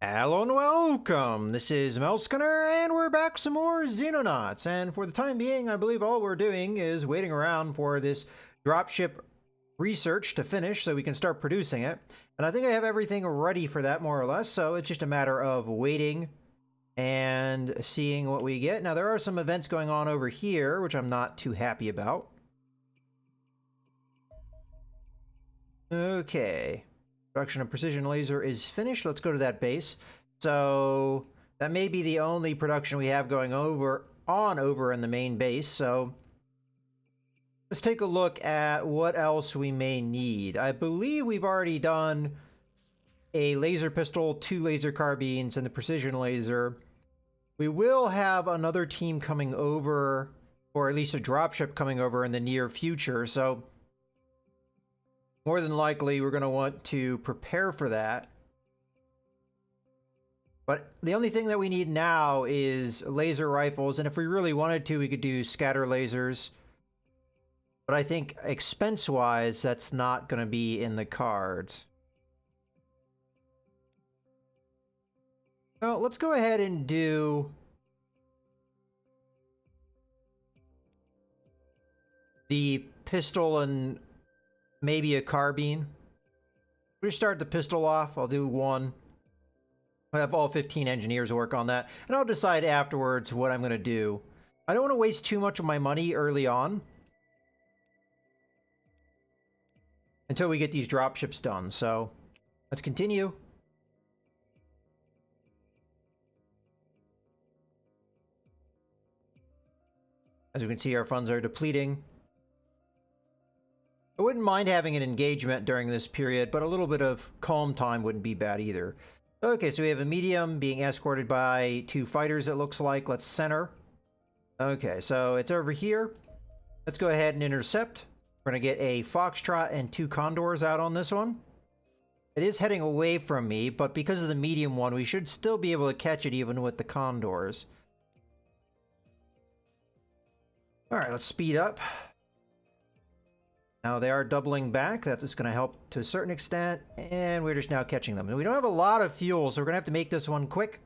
Hello and welcome! This is Melskinner, and we're back some more Xenonauts. And for the time being, I believe all we're doing is waiting around for this dropship research to finish so we can start producing it. And I think I have everything ready for that, more or less, so it's just a matter of waiting and seeing what we get. Now, there are some events going on over here, which I'm not too happy about. Okay. Production of precision laser is finished. Let's go to that base. So that may be the only production we have going over in the main base. So let's take a look at what else we may need. I believe we've already done a laser pistol, 2 laser carbines, and the precision laser. We will have another team coming over, or at least a dropship coming over in the near future. So more than likely, we're going to want to prepare for that. But the only thing that we need now is laser rifles. And if we really wanted to, we could do scatter lasers. But I think expense-wise, that's not going to be in the cards. Well, let's go ahead and do the pistol and maybe a carbine. We'll start the pistol off. I'll do 1. I'll have all 15 engineers work on that, and I'll decide afterwards what I'm going to do. I don't want to waste too much of my money early on until we get these dropships done. So let's continue. As you can see, our funds are depleting. I wouldn't mind having an engagement during this period, but a little bit of calm time wouldn't be bad either. Okay, so we have a medium being escorted by 2 fighters, it looks like. Let's center. Okay, so it's over here. Let's go ahead and intercept. We're going to get a Foxtrot and 2 Condors out on this one. It is heading away from me, but because of the medium one, we should still be able to catch it even with the Condors. Alright, let's speed up. Now they are doubling back. That is going to help to a certain extent, and we're just now catching them. And we don't have a lot of fuel, so we're going to have to make this one quick.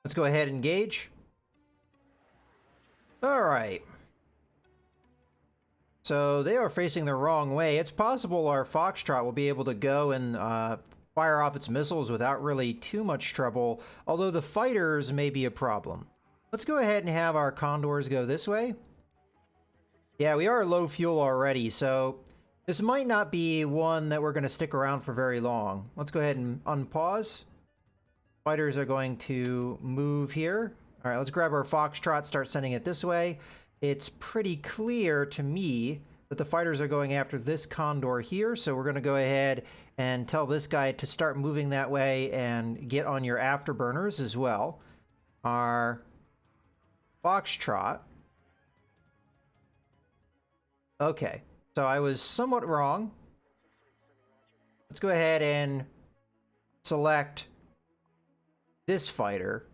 Let's go ahead and engage. All right. So they are facing the wrong way. It's possible our Foxtrot will be able to go and fire off its missiles without really too much trouble, although the fighters may be a problem. Let's go ahead and have our Condors go this way. Yeah, we are low fuel already, so this might not be one that we're going to stick around for very long. Let's go ahead and unpause. Fighters are going to move here. All right, let's grab our Foxtrot, start sending it this way. It's pretty clear to me that the fighters are going after this Condor here, so we're going to go ahead and tell this guy to start moving that way and get on your afterburners as well. Our Foxtrot. Okay, so I was somewhat wrong. Let's go ahead and select this fighter.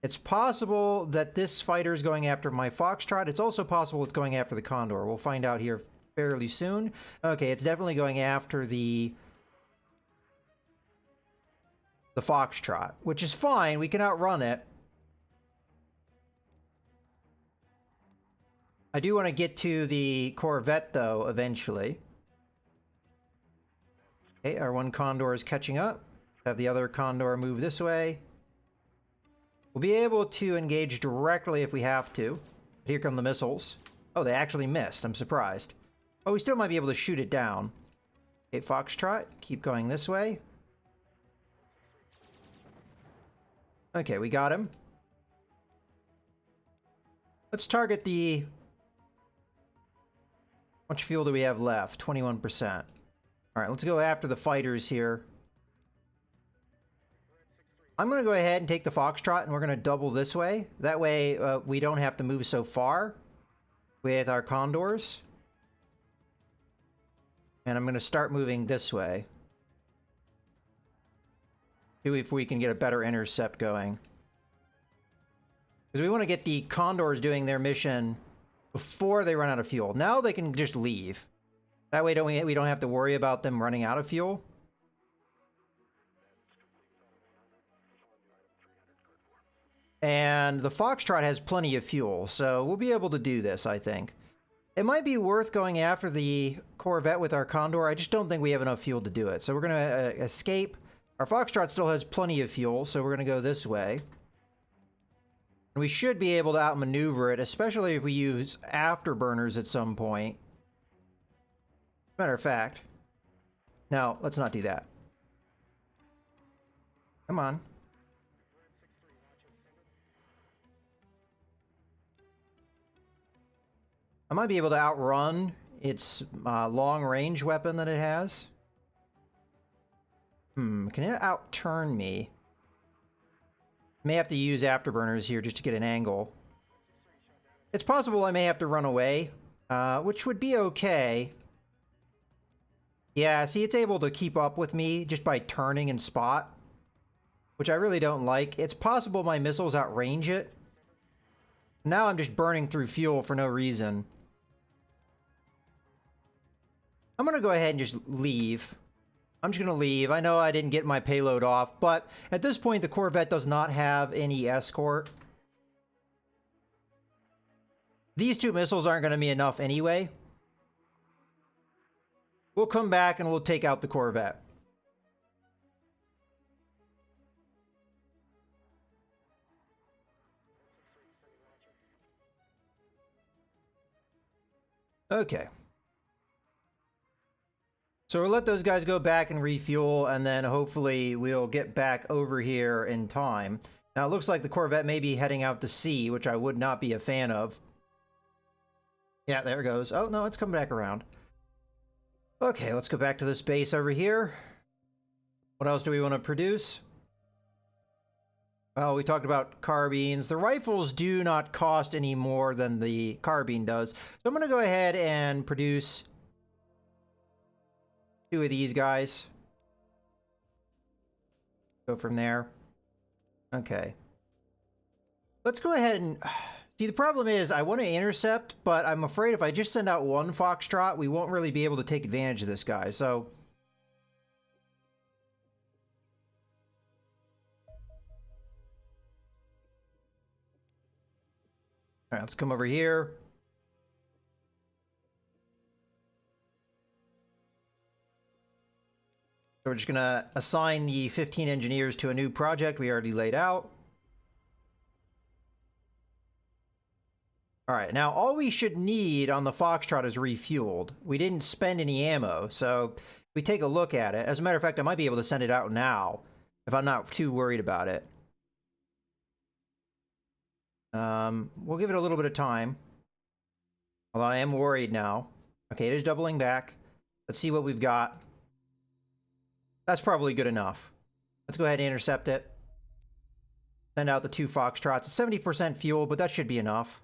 It's possible that this fighter is going after my Foxtrot. It's also possible it's going after the Condor. We'll find out here fairly soon. Okay, it's definitely going after the Foxtrot, which is fine. We can outrun it. I do want to get to the Corvette, though, eventually. Okay, our 1 Condor is catching up. Have the other Condor move this way. We'll be able to engage directly if we have to. But here come the missiles. Oh, they actually missed. I'm surprised. Oh, we still might be able to shoot it down. Okay, Foxtrot, keep going this way. Okay, we got him. Let's target the... How much fuel do we have left? 21%. Alright, let's go after the fighters here. I'm going to go ahead and take the Foxtrot, and we're going to double this way. That way, we don't have to move so far with our Condors. And I'm going to start moving this way. See if we can get a better intercept going. Because we want to get the Condors doing their mission before they run out of fuel. Now they can just leave. That way we don't have to worry about them running out of fuel. And the Foxtrot has plenty of fuel, so we'll be able to do this, I think. It might be worth going after the Corvette with our Condor. I just don't think we have enough fuel to do it. So we're going to escape. Our Foxtrot still has plenty of fuel, so we're going to go this way. And we should be able to outmaneuver it, especially if we use afterburners at some point. Matter of fact. No, let's not do that. Come on. I might be able to outrun its long-range weapon that it has. Can it outturn me? May have to use afterburners here just to get an angle. It's possible I may have to run away, which would be okay. Yeah, see, it's able to keep up with me just by turning and spot, which I really don't like. It's possible my missiles outrange it. Now I'm just burning through fuel for no reason. I'm going to go ahead and just leave. I'm just going to leave. I know I didn't get my payload off, but at this point, the Corvette does not have any escort. These two missiles aren't going to be enough anyway. We'll come back and we'll take out the Corvette. Okay. So we'll let those guys go back and refuel, and then hopefully we'll get back over here in time. Now, it looks like the Corvette may be heading out to sea, which I would not be a fan of. Yeah, there it goes. Oh, no, it's coming back around. Okay, let's go back to this base over here. What else do we want to produce? Well, we talked about carbines. The rifles do not cost any more than the carbine does. So I'm going to go ahead and produce 2 of these guys. Go from there. Okay. Let's go ahead and... See, the problem is I want to intercept, but I'm afraid if I just send out one Foxtrot, we won't really be able to take advantage of this guy, so... Alright, let's come over here. So we're just going to assign the 15 engineers to a new project we already laid out. All right, now all we should need on the Foxtrot is refueled. We didn't spend any ammo, so if we take a look at it. As a matter of fact, I might be able to send it out now if I'm not too worried about it. We'll give it a little bit of time. Although I am worried now. Okay, it is doubling back. Let's see what we've got. That's probably good enough. Let's go ahead and intercept it. Send out the 2 Foxtrots. It's 70% fuel, but that should be enough.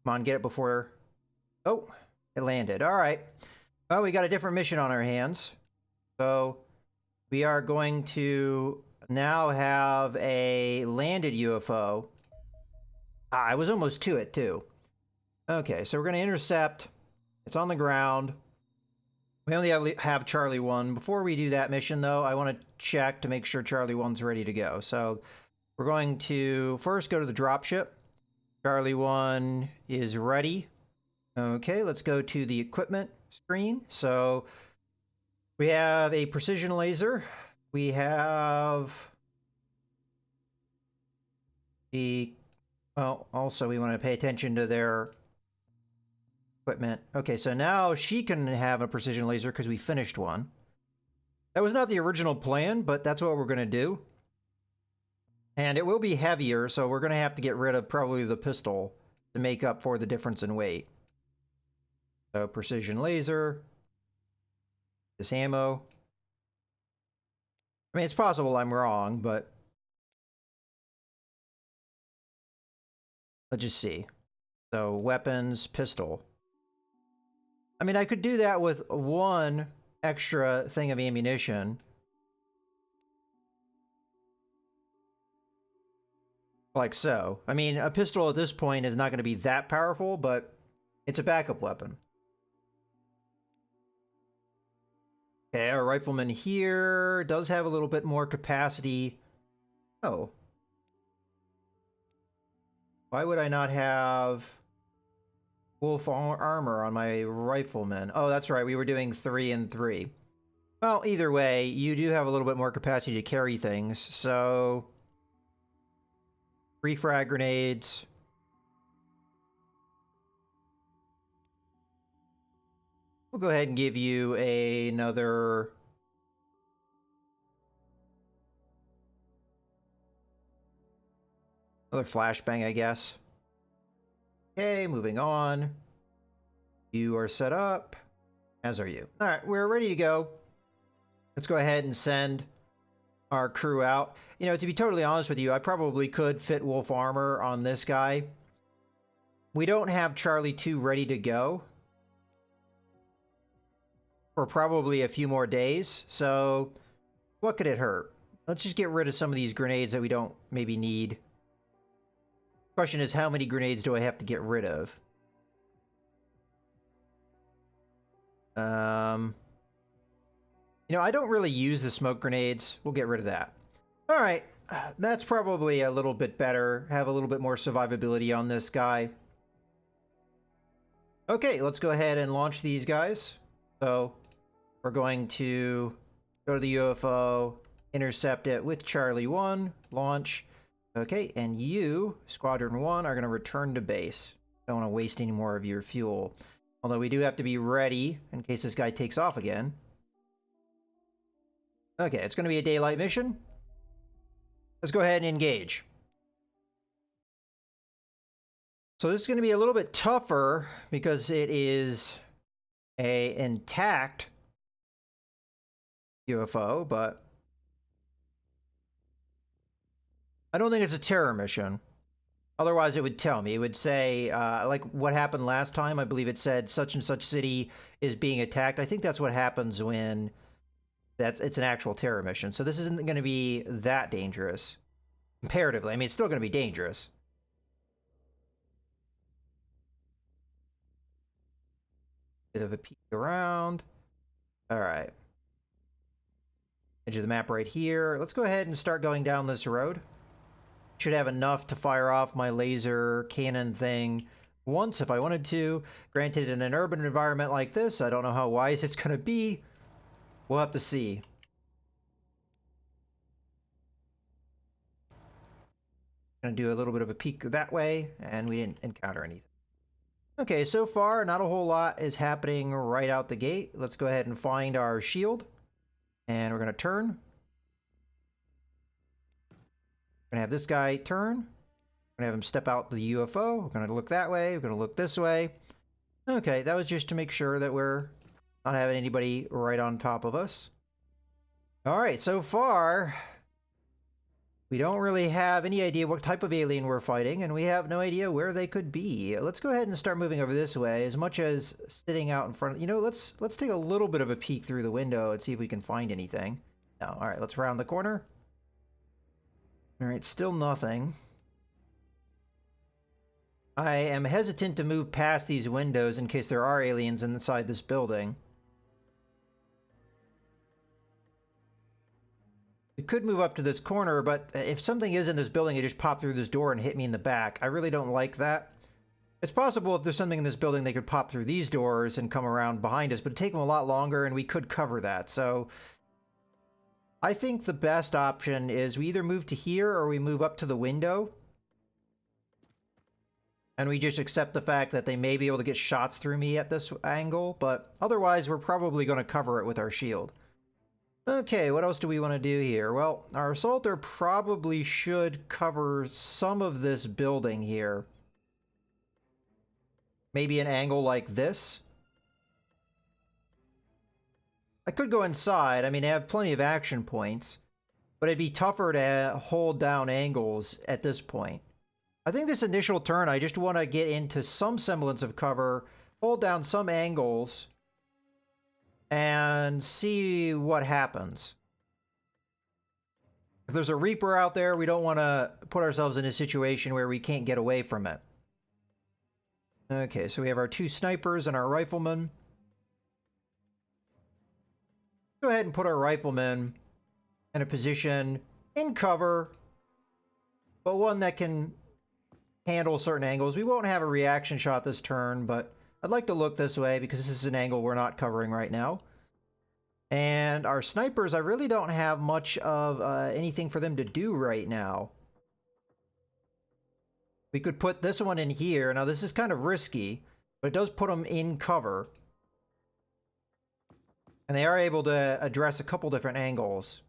Come on, get it before... Oh, it landed. All right. Well, we got a different mission on our hands. So we are going to now have a landed UFO. I was almost to it, too. Okay, so we're going to intercept. It's on the ground. We only have Charlie 1. Before we do that mission, though, I want to check to make sure Charlie 1's ready to go. So we're going to first go to the dropship. Charlie 1 is ready. Okay, let's go to the equipment screen. So we have a precision laser. We have the... Well, also we want to pay attention to their equipment. Okay, so now she can have a precision laser because we finished one. That was not the original plan, but that's what we're going to do. And it will be heavier, so we're going to have to get rid of probably the pistol to make up for the difference in weight. So precision laser. This ammo. I mean, it's possible I'm wrong, but let's just see. So weapons, pistol. I mean, I could do that with one extra thing of ammunition. Like so. I mean, a pistol at this point is not going to be that powerful, but it's a backup weapon. Okay, our rifleman here does have a little bit more capacity. Oh, Why would I not have wolf armor on my rifleman? Oh, that's right. We were doing 3 and 3. Well, either way, you do have a little bit more capacity to carry things, so 3 frag grenades. We'll go ahead and give you another flashbang, I guess. Okay, moving on. You are set up, as are you. All right, we're ready to go. Let's go ahead and send our crew out. You know, to be totally honest with you, I probably could fit wolf armor on this guy. We don't have Charlie 2 ready to go for probably a few more days, so what could it hurt? Let's just get rid of some of these grenades that we don't maybe need. Question is, how many grenades do I have to get rid of? You know, I don't really use the smoke grenades. We'll get rid of that. All right, that's probably a little bit better. Have a little bit more survivability on this guy. Okay, let's go ahead and launch these guys. So we're going to go to the UFO, intercept it with Charlie 1, launch. Okay, and you, Squadron 1, are going to return to base. Don't want to waste any more of your fuel. Although we do have to be ready in case this guy takes off again. Okay, it's going to be a daylight mission. Let's go ahead and engage. So this is going to be a little bit tougher because it is an intact UFO, but I don't think it's a terror mission. Otherwise, it would tell me. It would say, like what happened last time. I believe it said such and such city is being attacked. I think that's what happens when it's an actual terror mission. So this isn't going to be that dangerous. Comparatively. I mean, it's still going to be dangerous. Bit of a peek around. All right. Edge of the map right here. Let's go ahead and start going down this road. Should have enough to fire off my laser cannon thing once if I wanted to. Granted, in an urban environment like this, I don't know how wise it's going to be. We'll have to see. Gonna do a little bit of a peek that way, and we didn't encounter anything. Okay, so far, not a whole lot is happening right out the gate. Let's go ahead and find our shield, and we're gonna turn. We're gonna have this guy turn. We're gonna have him step out the UFO. We're gonna look that way. We're gonna look this way. Okay, that was just to make sure that we're not having anybody right on top of us. All right, so far, we don't really have any idea what type of alien we're fighting, and we have no idea where they could be. Let's go ahead and start moving over this way, as much as sitting out in front. You know, let's take a little bit of a peek through the window and see if we can find anything. No, all right, let's round the corner. All right, still nothing. I am hesitant to move past these windows in case there are aliens inside this building. We could move up to this corner, but if something is in this building, it just pop through this door and hit me in the back. I really don't like that. It's possible if there's something in this building, they could pop through these doors and come around behind us, but it'd take them a lot longer, and we could cover that. So I think the best option is we either move to here or we move up to the window. And we just accept the fact that they may be able to get shots through me at this angle, but otherwise we're probably going to cover it with our shield. Okay, what else do we want to do here? Well, our assaulter probably should cover some of this building here. Maybe an angle like this. I could go inside. I mean, I have plenty of action points, but it'd be tougher to hold down angles at this point. I think this initial turn, I just want to get into some semblance of cover, hold down some angles, and see what happens. If there's a Reaper out there, we don't want to put ourselves in a situation where we can't get away from it. Okay, so we have our 2 snipers and our riflemen. Go ahead and put our riflemen in a position in cover, but one that can handle certain angles. We won't have a reaction shot this turn, but I'd like to look this way because this is an angle we're not covering right now. And our snipers, I really don't have much of anything for them to do right now. We could put this one in here. Now, this is kind of risky, but it does put them in cover. And they are able to address a couple different angles.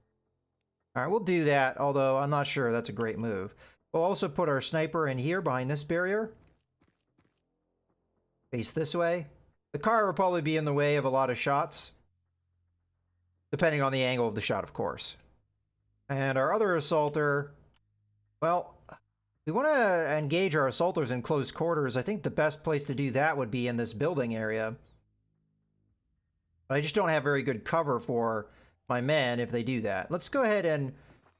All right, we'll do that, although I'm not sure that's a great move. We'll also put our sniper in here behind this barrier. Face this way. The car will probably be in the way of a lot of shots, depending on the angle of the shot, of course. And our other assaulter, well, we want to engage our assaulters in close quarters. I think the best place to do that would be in this building area. But I just don't have very good cover for my men if they do that. Let's go ahead and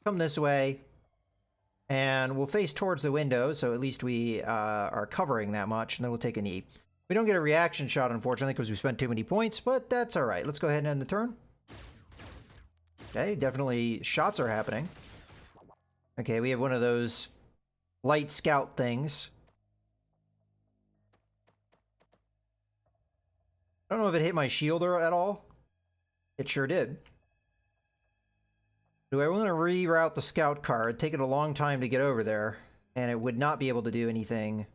come this way. And we'll face towards the window, so at least we are covering that much, and then we'll take a knee. We don't get a reaction shot, unfortunately, because we spent too many points, but that's all right. Let's go ahead and end the turn. Okay, definitely shots are happening. Okay, we have one of those light scout things. I don't know if it hit my shield at all. It sure did. Do I want to reroute the scout car? It'd take it a long time to get over there, and it would not be able to do anything.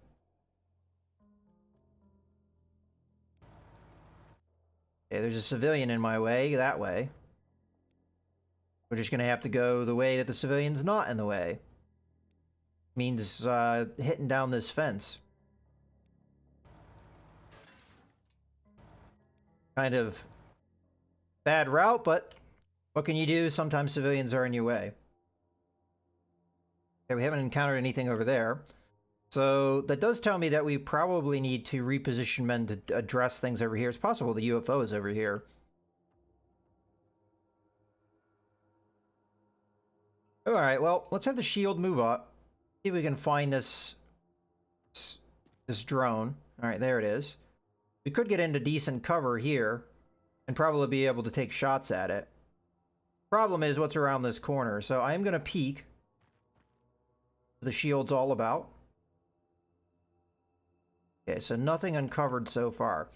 Okay, there's a civilian in my way, that way. We're just going to have to go the way that the civilian's not in the way. Means hitting down this fence. Kind of bad route, but what can you do? Sometimes civilians are in your way. Okay, we haven't encountered anything over there. So that does tell me that we probably need to reposition men to address things over here. It's possible the UFO is over here. Alright, well, let's have the shield move up. See if we can find this drone. Alright, there it is. We could get into decent cover here and probably be able to take shots at it. Problem is what's around this corner, so I am going to peek. The shield's all about. Okay, so nothing uncovered so far.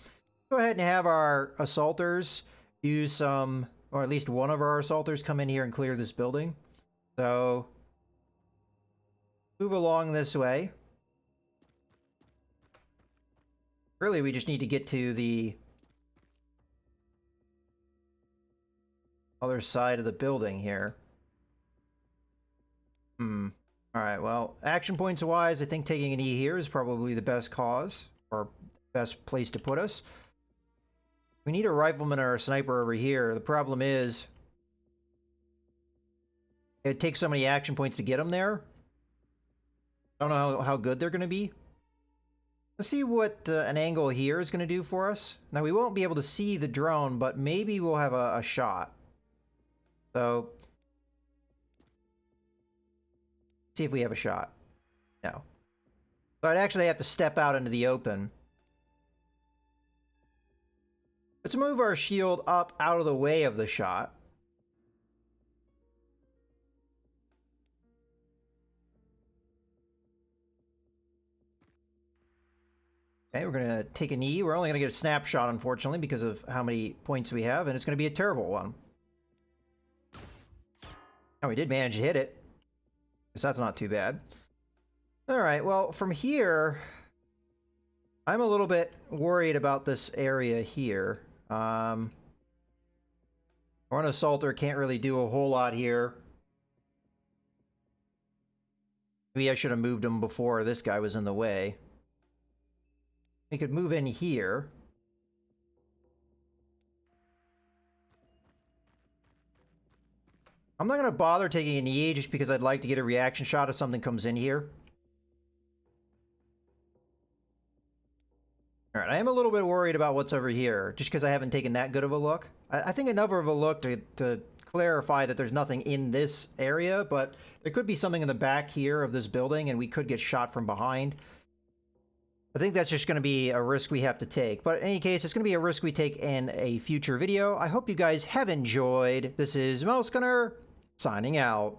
Go ahead and have our assaulters use some, or at least one of our assaulters come in here and clear this building. So, move along this way. Really, we just need to get to the other side of the building here. Alright, well, action points wise, I think taking an E here is probably the best cause, or best place to put us. We need a rifleman or a sniper over here. The problem is, it takes so many action points to get them there. I don't know how good they're going to be. Let's see what an angle here is going to do for us. Now, we won't be able to see the drone, but maybe we'll have a shot. So, see if we have a shot. No. So I'd actually have to step out into the open. Let's move our shield up out of the way of the shot. Okay, we're going to take a knee. We're only going to get a snapshot, unfortunately, because of how many points we have, and it's going to be a terrible one. Oh, we did manage to hit it. So that's not too bad. Alright, well, from here, I'm a little bit worried about this area here. Our assaulter can't really do a whole lot here. Maybe I should have moved him before this guy was in the way. We could move in here. I'm not going to bother taking an EA just because I'd like to get a reaction shot if something comes in here. Alright, I am a little bit worried about what's over here, just because I haven't taken that good of a look. I think enough of a look to clarify that there's nothing in this area, but there could be something in the back here of this building, and we could get shot from behind. I think that's just going to be a risk we have to take. But in any case, it's going to be a risk we take in a future video. I hope you guys have enjoyed. This is Mouse Gunner, signing out.